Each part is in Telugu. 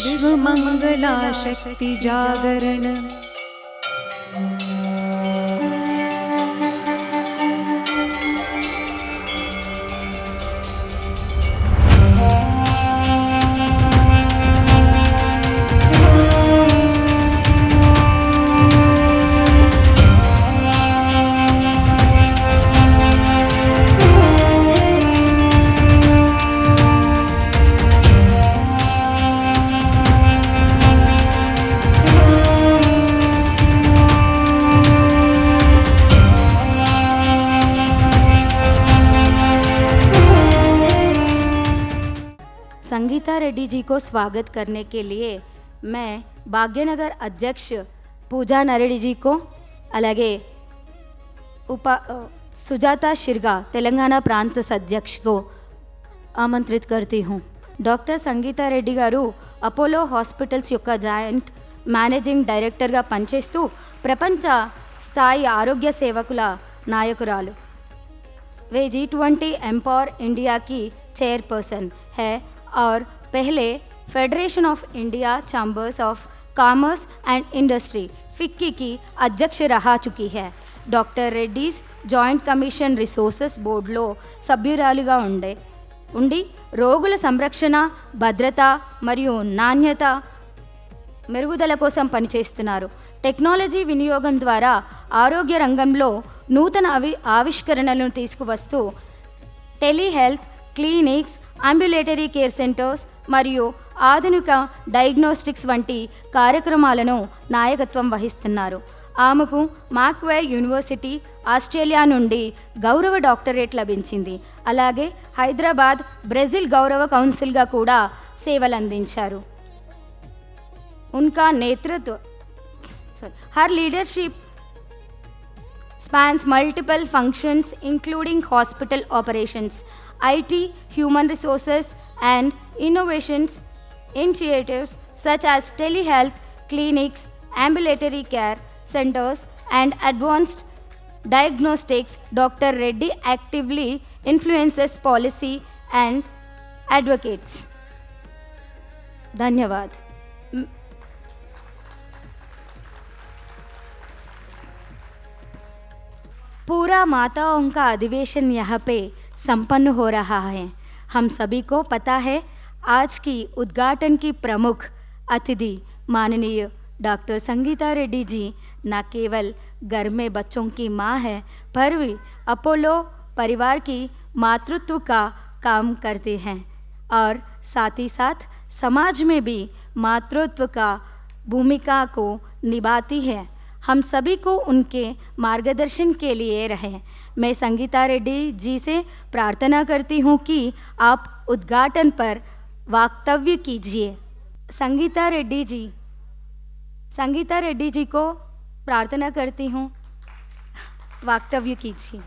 विश्व मंगला शक्ति जागरण। संगीता रेड्डी जी को स्वागत करने के लिए मैं भाग्यनगर अध्यक्ष पूजा नरेडी जी को అలాగే सुजाता शिरगा तेलंगाना प्रांत अध्यक्ष को आमंत्रित करती हूँ। डॉक्टर संगीता रेड्डी गारू अपोलो हॉस्पिटल्स యొక్క జాయింట్ మేనేజింగ్ డైరెక్టర్గా పనిచేస్తూ ప్రపంచ స్థాయి ఆరోగ్య సేవకుల నాయకురాలు। वे G20 एम्पावर इंडिया की चेयरपर्सन है और पहले federation of India chambers of commerce and industry FICCI की अध्यक्ष रह चुकी है। Doctor Reddy's joint commission resources బోర్డులో సభ్యురాలిగా ఉండి రోగుల సంరక్షణ, భద్రత మరియు నాణ్యత మెరుగుదల కోసం పనిచేస్తున్నారు। టెక్నాలజీ వినియోగం ద్వారా ఆరోగ్య రంగంలో నూతన ఆవిష్కరణలను తీసుకువస్తూ telehealth clinics, ambulatory care centres మరియు ఆధునిక డయాగ్నోస్టిక్స్ వంటి కార్యక్రమాలను నాయకత్వం వహిస్తున్నారు। ఆమెకు మాక్వేర్ యూనివర్సిటీ ఆస్ట్రేలియా నుండి గౌరవ డాక్టరేట్ లభించింది। అలాగే హైదరాబాద్ బ్రెజిల్ గౌరవ కౌన్సిల్గా కూడా సేవలందించారు। उनका नेतृत्व हर leadership spans multiple functions including hospital operations, IT, human resources and innovations initiatives such as telehealth clinics, ambulatory care centers and advanced diagnostics. Dr. Reddy actively influences policy and advocates. धन्यवाद। पूरा माताओं का अधिवेशन यहाँ पे संपन्न हो रहा है। हम सभी को पता है आज की उद्घाटन की प्रमुख अतिथि माननीय डॉक्टर संगीता रेड्डी जी न केवल घर में बच्चों की माँ है पर भी अपोलो परिवार की मातृत्व का काम करते हैं और साथ ही साथ समाज में भी मातृत्व का भूमिका को निभाती है। हम सभी को उनके मार्गदर्शन के लिए रहे। मैं संगीता रेड्डी जी से प्रार्थना करती हूँ कि आप उद्घाटन पर वक्तव्य कीजिए। संगीता रेड्डी जी को प्रार्थना करती हूँ, वक्तव्य कीजिए।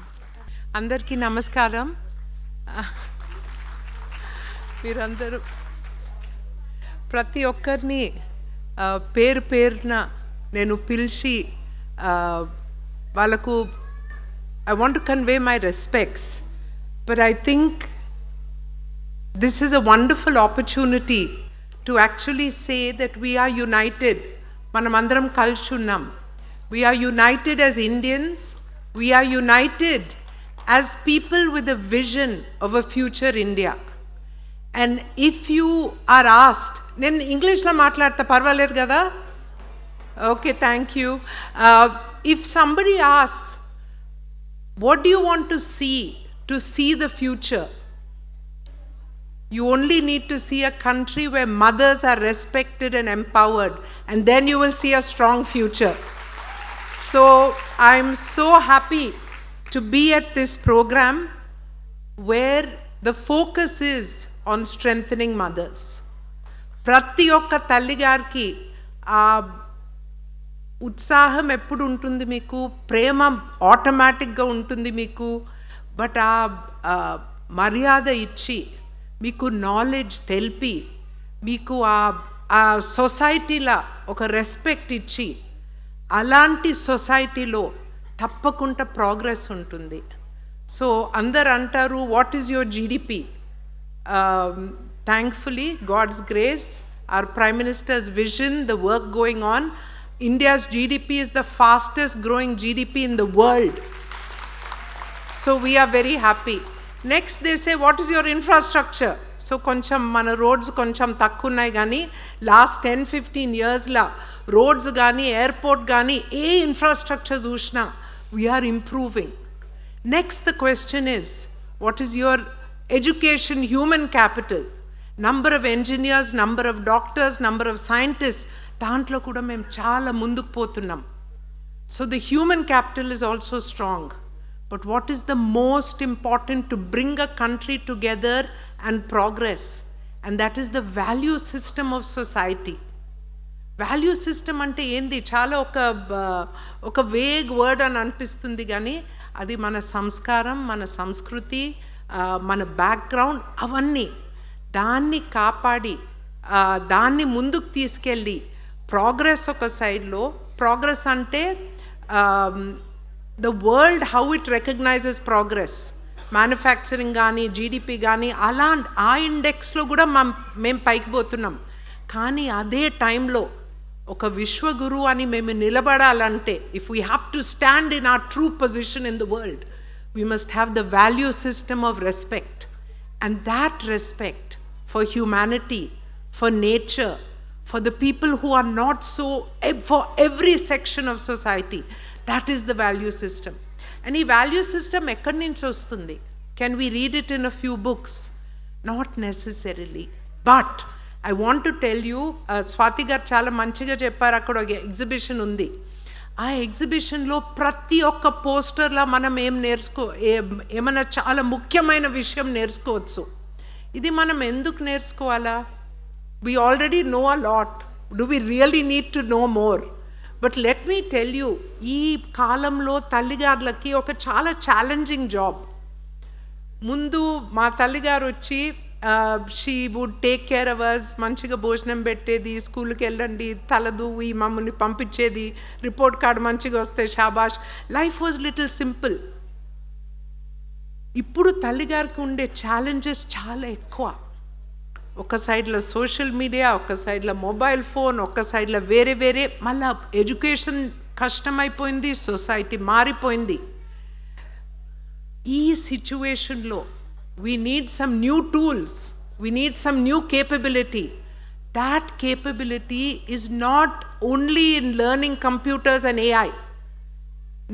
అందరికీ నమస్కారం। మీరందరూ ప్రతి ఒక్కరిని పేరు పేరున నేను పిలిచి వాళ్ళకు I want to convey my respects, but I think this is a wonderful opportunity to actually say that we are united. మనమందరం కలిసి ఉన్నాం. We are united as Indians. We are united as people with a vision of a future India. And if you are asked, నేను ఇంగ్లీష్లో మాట్లాడతా పర్వాలేదు కదా? Okay, thank you. If somebody asks, what do you want to see the future? You only need to see a country where mothers are respected and empowered, and then you will see a strong future. So I'm so happy to be at this program where the focus is on strengthening mothers. ప్రతి ఒక్క తల్లిగారికి ఆ ఉత్సాహం ఎప్పుడు ఉంటుంది మీకు, ప్రేమ ఆటోమేటిక్గా ఉంటుంది మీకు, బట్ ఆ మర్యాద ఇచ్చి మీకు నాలెడ్జ్ తెలిపి మీకు ఆ సొసైటీలో ఒక రెస్పెక్ట్ ఇచ్చి అలాంటి సొసైటీలో తప్పకుండా ప్రోగ్రెస్ ఉంటుంది. సో అందరు అంటారు what is your GDP? Thankfully God's grace our Prime Minister's vision, the work going on. India's GDP is the fastest growing GDP in the world. So we are very happy. Next they say, what is your infrastructure? So koncham mana roads koncham takkunnai gani last 10-15 years la roads gani airport gani infrastructure chushna we are improving. Next the question is, what is your education human capital? Number of engineers, number of doctors, number of scientists, దాంట్లో కూడా మేము చాలా ముందుకు పోతున్నాం. So the human capital is also strong. But what is the most important to bring a country together and progress? And that is the value system of society. Value system అంటే ఏంది? చాలా ఒక వేగ్ వర్డ్ అని అనిపిస్తుంది కానీ అది మన సంస్కారం, మన సంస్కృతి, మన బ్యాక్గ్రౌండ్ అవన్నీ దాన్ని కాపాడి దాన్ని ముందుకు తీసుకెళ్ళి ప్రోగ్రెస్ ఒక సైడ్లో ప్రోగ్రెస్ అంటే the world how it recognizes progress, manufacturing కానీ జీడిపి కానీ ఆ ఇండెక్స్లో కూడా మేము పైకి పోతున్నాం. కానీ అదే టైంలో ఒక విశ్వగురు అని మేము నిలబడాలంటే if we have to stand in our true position in the world we must have the value system of respect. And that respect for humanity, for nature, for the people who are not so, for every section of society, that is the value system. And ee value system ekkadi nunchi vastundi? Can we read it in a few books? Not necessarily. But I want to tell you, Swati garu chaala manchiga chepparu, akkada oka exhibition undi. ఆ ఎగ్జిబిషన్లో ప్రతి ఒక్క పోస్టర్లో మనం ఏమైనా చాలా ముఖ్యమైన విషయం నేర్చుకోవచ్చు. ఇది మనం ఎందుకు నేర్చుకోవాలా? We already know a lot. Do we really need to know more? But let me tell you, ఈ కాలంలో తల్లిగారులకి ఒక చాలా ఛాలెంజింగ్ జాబ్. ముందు మా తల్లిగారు వచ్చి she would take care of us, మంచిగా భోజనం పెట్టేది, స్కూల్కి వెళ్ళండి, తలదూవి మమ్మల్ని పంపించేది, రిపోర్ట్ కార్డు మంచిగా వస్తే షాబాష్. Life was little simple. ఇప్పుడు తల్లిగారికి ఉండే ఛాలెంజెస్ చాలా ఎక్కువ. ఒక సైడ్లో సోషల్ మీడియా, ఒక సైడ్లో మొబైల్ ఫోన్, ఒక సైడ్లో వేరే వేరే, మళ్ళీ ఎడ్యుకేషన్ కష్టమైపోయింది, సొసైటీ మారిపోయింది. ఈ సిచ్యువేషన్లో we need some new tools, we need some new capability. That capability is not only in learning computers and AI.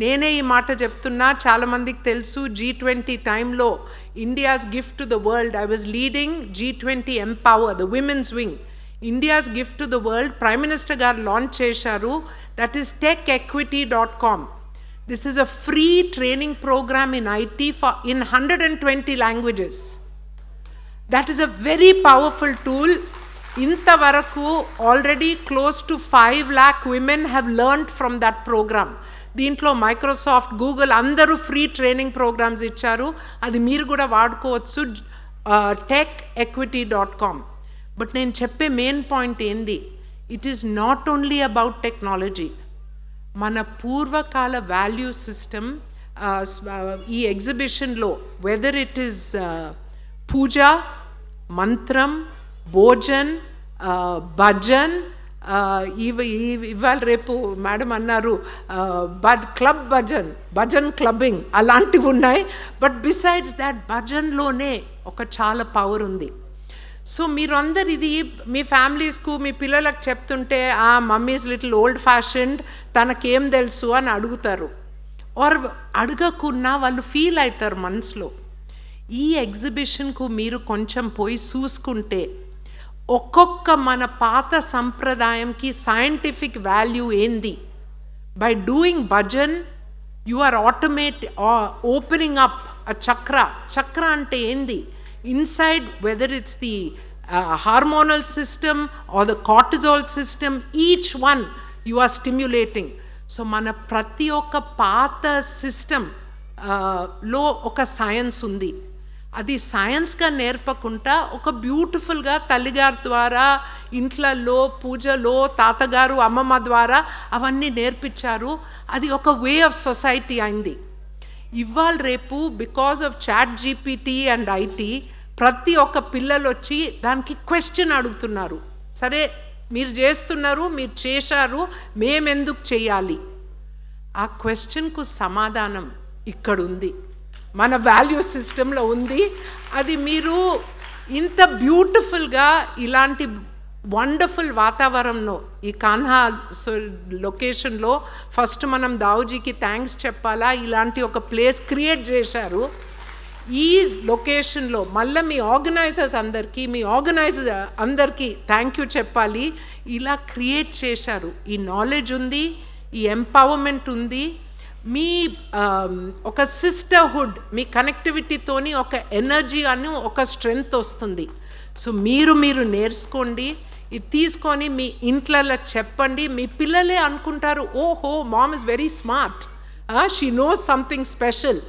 నేనే ఈ మాట చెప్తున్నా, చాలామందికి తెలుసు. G20 టైంలో India's gift to the world, I was leading G20 empower, the women's wing. India's gift to the world Prime Minister గారు లాంచ్ చేశారు. That is techequity.com. This is a free training program in IT in 120 languages. That is a very powerful tool. ఇంతవరకు already close to 5 lakh women have learned from that program. దీంట్లో మైక్రోసాఫ్ట్, గూగుల్ అందరూ ఫ్రీ ట్రైనింగ్ ప్రోగ్రామ్స్ ఇచ్చారు. అది మీరు కూడా వాడుకోవచ్చు, techequity.com. బట్ నేను చెప్పే మెయిన్ పాయింట్ ఏంది, it is not only about technology. మన పూర్వకాల వాల్యూ సిస్టమ్ ఈ ఎగ్జిబిషన్లో వెదర్ ఇట్ ఈస్ పూజ, మంత్రం, భోజన్, భజన్, ఇవాళ రేపు మేడం అన్నారు భజన్ క్లబ్బింగ్ అలాంటివి ఉన్నాయి. బట్ బిసైడ్స్ దాట్ భజన్లోనే ఒక చాలా పవర్ ఉంది. సో మీరు అందరు ఇది మీ ఫ్యామిలీస్కు మీ పిల్లలకు చెప్తుంటే మమ్మీస్ లిటిల్ ఓల్డ్ ఫ్యాషన్డ్, తనకేం తెలుసు అని అడుగుతారు. ఆర్ అడగకున్నా వాళ్ళు ఫీల్ అవుతారు మనసులో. ఈ ఎగ్జిబిషన్కు మీరు కొంచెం పోయి చూసుకుంటే ఒక్కొక్క మన పాత సంప్రదాయంకి సైంటిఫిక్ వాల్యూ ఏంది. By doing bhajan you are opening up a chakra అంటే ఏంది, inside whether it's the hormonal system or the cortisol system, each one you are stimulating. So మన ప్రతి ఒక్క పాత సిస్టమ్ లో ఒక సైన్స్ ఉంది. అది సైన్స్గా నేర్పకుండా ఒక బ్యూటిఫుల్గా తల్లిగారి ద్వారా ఇంట్లలో పూజలో తాతగారు అమ్మమ్మ ద్వారా అవన్నీ నేర్పించారు. అది ఒక వే ఆఫ్ సొసైటీ అయింది. ఇవాళ రేపు because of ChatGPT and IT ప్రతి ఒక్క పిల్లలు వచ్చి దానికి క్వశ్చన్ అడుగుతున్నారు. సరే మీరు చేస్తున్నారు, మీరు చేశారు, మేమెందుకు చేయాలి? ఆ క్వశ్చన్కు సమాధానం ఇక్కడుంది, మన వాల్యూ సిస్టంలో ఉంది. అది మీరు ఇంత బ్యూటిఫుల్గా ఇలాంటి వండర్ఫుల్ వాతావరణంలో ఈ కాన్హా లొకేషన్లో ఫస్ట్ మనం దావుజీకి థ్యాంక్స్ చెప్పాలా, ఇలాంటి ఒక ప్లేస్ క్రియేట్ చేశారు. ఈ లొకేషన్లో మళ్ళీ మీ ఆర్గనైజర్స్ అందరికీ థ్యాంక్ యూ చెప్పాలి. ఇలా క్రియేట్ చేశారు. ఈ నాలెడ్జ్ ఉంది, ఈ ఎంపవర్మెంట్ ఉంది, మీ ఒక సిస్టర్హుడ్, మీ కనెక్టివిటీతోని ఒక ఎనర్జీ అని ఒక స్ట్రెంగ్త్ వస్తుంది. సో మీరు నేర్చుకోండి, ఇది తీసుకొని మీ ఇంట్లలో చెప్పండి. మీ పిల్లలే అనుకుంటారు, ఓహో mom is very smart, she knows something special.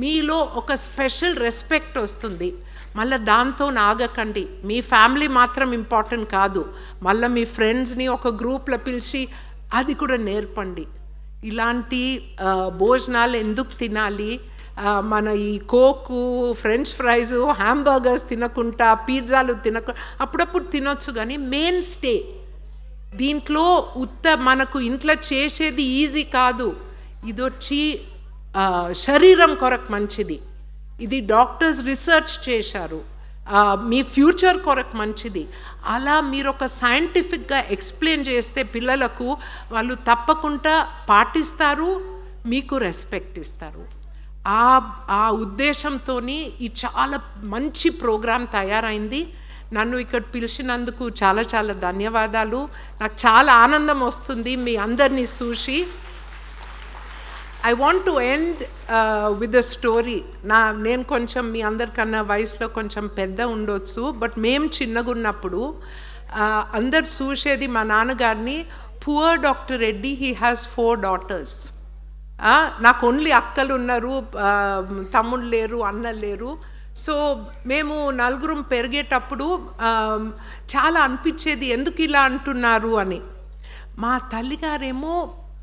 మీలో ఒక స్పెషల్ రెస్పెక్ట్ వస్తుంది. మళ్ళీ దాంతో ఆగకండి. మీ ఫ్యామిలీ మాత్రం ఇంపార్టెంట్ కాదు, మళ్ళీ మీ ఫ్రెండ్స్ని ఒక గ్రూప్లో పిలిచి అది కూడా నేర్పండి. ఇలాంటి భోజనాలు ఎందుకు తినాలి? మన ఈ కోకు, ఫ్రెంచ్ ఫ్రైజు, హ్యాంబర్గర్స్ తినకుండా, పిజ్జాలు అప్పుడప్పుడు తినొచ్చు, కానీ మెయిన్ స్టే దీంట్లో మనకు ఇంట్లో చేసేది ఈజీ కాదు. ఇది వచ్చి శరీరం కొరకు మంచిది. ఇది డాక్టర్స్ రీసెర్చ్ చేశారు, మీ ఫ్యూచర్ కొరకు మంచిది. అలా మీరు ఒక సైంటిఫిక్గా ఎక్స్ప్లెయిన్ చేస్తే పిల్లలకు వాళ్ళు తప్పకుండా పాటిస్తారు, మీకు రెస్పెక్ట్ ఇస్తారు. ఆ ఉద్దేశంతో ఈ చాలా మంచి ప్రోగ్రాం తయారైంది. నన్ను ఇక్కడ పిలిచినందుకు చాలా చాలా ధన్యవాదాలు. నాకు చాలా ఆనందం వస్తుంది మీ అందరినీ చూసి. I want to end with a story. నేను కొంచెం మీ అందరికన్నా వయసులో కొంచెం పెద్ద ఉండొచ్చు, బట్ మేము చిన్నగున్నప్పుడు అందరు చూసేది మా నాన్నగారిని, poor doctor Reddy, he has 4 daughters. నాకు ఓన్లీ అక్కలు ఉన్నారు, తమ్ముళ్ళు లేరు, అన్నలు లేరు. సో మేము నలుగురం పెరిగేటప్పుడు చాలా అనిపించేది, ఎందుకు ఇలా అంటున్నారు అని. మా తల్లిగారేమో,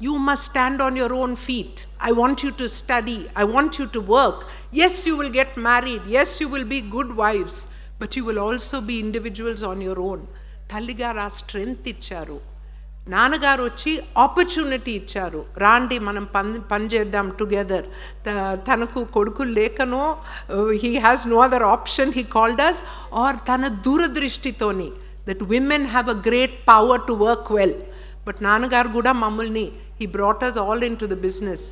you must stand on your own feet. I want you to study. I want you to work. Yes, you will get married. Yes, you will be good wives. But you will also be individuals on your own. తల్లిగారు ఆ స్ట్రెంగ్త్ ఇచ్చారు. నాన్నగారు వచ్చి ఆపర్చునిటీ ఇచ్చారు, రాండి మనం పని చేద్దాం టుగెదర్. తనకు కొడుకులు లేకనో, he has no other option, he called us, or తన దూరదృష్టితోని that women have a great power to work well. But నాన్నగారు కూడా మమ్మల్ని, he brought us all into the business.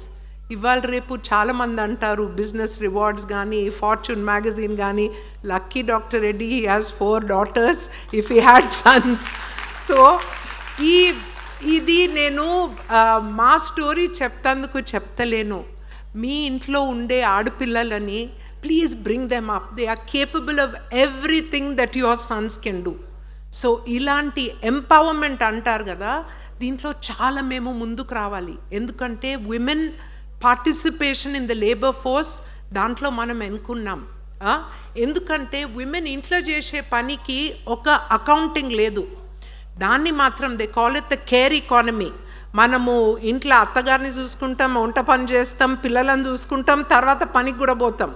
ఇవాళ రేపు చాలామంది అంటారు బిజినెస్ రివార్డ్స్ కానీ, ఫార్చ్యూన్ మ్యాగజైన్ కానీ, lucky doctor Reddy, he has 4 daughters if he had sons. So ఇది నేను మా స్టోరీ చెప్తలేను. మీ ఇంట్లో ఉండే ఆడపిల్లలని please bring them up. They are capable of everything that your sons can do. So ఇలాంటి ఎంపవర్మెంట్ అంటారు కదా, దీంట్లో చాలా మేము ముందుకు రావాలి. ఎందుకంటే women participation in the labour force దాంట్లో మనం ఎన్నుకున్నాం. ఎందుకంటే విమెన్ ఇంట్లో చేసే పనికి ఒక అకౌంటింగ్ లేదు. దాన్ని మాత్రం they call it the care economy. మనము ఇంట్లో అత్తగారిని చూసుకుంటాం, వంట పని చేస్తాం, పిల్లలను చూసుకుంటాం, తర్వాత పనికి కూడా పోతాం.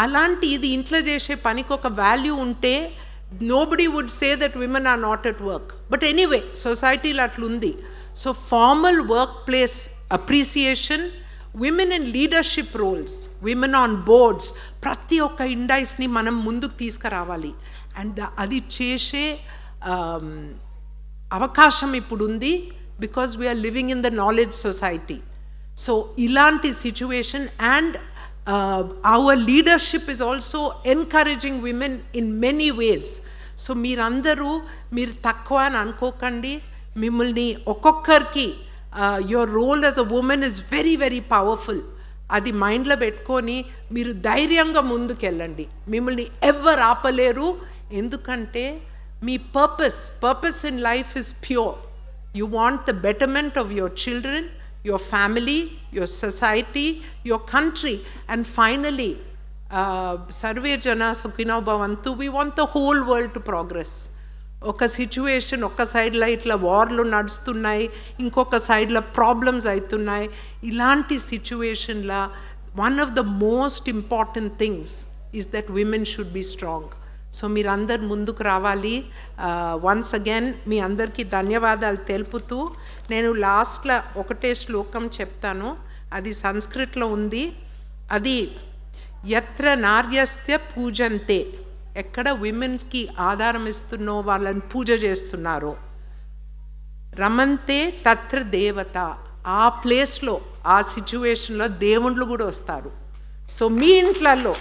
అలాంటి ఇది ఇంట్లో చేసే పనికి ఒక వాల్యూ ఉంటే nobody would say that women are not at work. But anyway, society atlundi. So formal workplace appreciation, women in leadership roles, women on boards, prati oka indice ni manam munduku తీసుకురావాలి. And adi chese avakasham ippudundi because we are living in the knowledge society. So ilanti situation, and our leadership is also encouraging women in many ways. So మీరు తక్కువ అని అనుకోకండి. మిమ్మల్ని ఒక్కొక్కరికి your role as a woman is very very powerful. అది మైండ్లో పెట్టుకొని మీరు ధైర్యంగా ముందుకెళ్ళండి. మిమ్మల్ని ఎవరు ఆపలేరు. ఎందుకంటే మీ purpose in life is pure. You want the betterment of your children, your family, your society, your country, and finally sarve jana sukhino bhavantu. We want the whole world to progress. oka situation oka side la itla warlu nadustunnai, inkoka side la problems aitunnai. Ilanti situation la one of the most important things is that women should be strong. So మీరందరు ముందుకు రావాలి. వన్స్ అగైన్ మీ అందరికీ ధన్యవాదాలు తెలుపుతూ నేను లాస్ట్లో ఒకటే శ్లోకం చెప్తాను. అది సంస్కృత్లో ఉంది. అది యత్ర నార్యస్య పూజంతే, ఎక్కడ విమెన్కి ఆధారం ఇస్తున్నో వాళ్ళని పూజ చేస్తున్నారో, రమంతే తత్ర దేవత, ఆ ప్లేస్లో ఆ సిచ్యువేషన్లో దేవుళ్ళు కూడా వస్తారు. సో మీ ఇంట్లలో,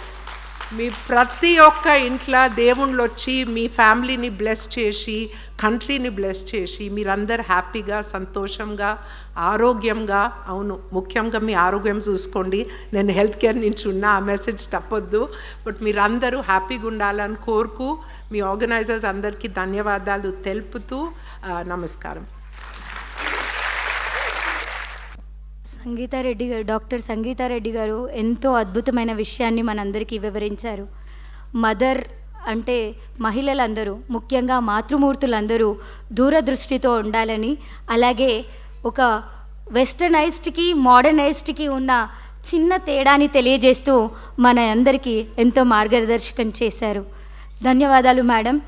మీ ప్రతి ఒక్క ఇంట్లో దేవుళ్ళు వచ్చి మీ ఫ్యామిలీని బ్లెస్ చేసి, కంట్రీని బ్లెస్ చేసి, మీరందరూ హ్యాపీగా, సంతోషంగా, ఆరోగ్యంగా, అవును ముఖ్యంగా మీ ఆరోగ్యం చూసుకోండి. నేను హెల్త్ కేర్ నుంచి ఉన్న ఆ మెసేజ్ తప్పొద్దు. బట్ మీరందరూ హ్యాపీగా ఉండాలని కోరుకు మీ ఆర్గనైజర్స్ అందరికీ ధన్యవాదాలు తెలుపుతూ నమస్కారం. సంగీతారెడ్డి గారు, డాక్టర్ సంగీతారెడ్డి గారు ఎంతో అద్భుతమైన విషయాన్ని మనందరికీ వివరించారు. మదర్ అంటే మహిళలందరూ, ముఖ్యంగా మాతృమూర్తులందరూ దూరదృష్టితో ఉండాలని, అలాగే ఒక వెస్టర్నైజ్డ్కి మోడర్నైజ్డ్కి ఉన్న చిన్న తేడాని తెలియజేస్తూ మన అందరికీ ఎంతో మార్గదర్శకం చేశారు. ధన్యవాదాలు మేడం.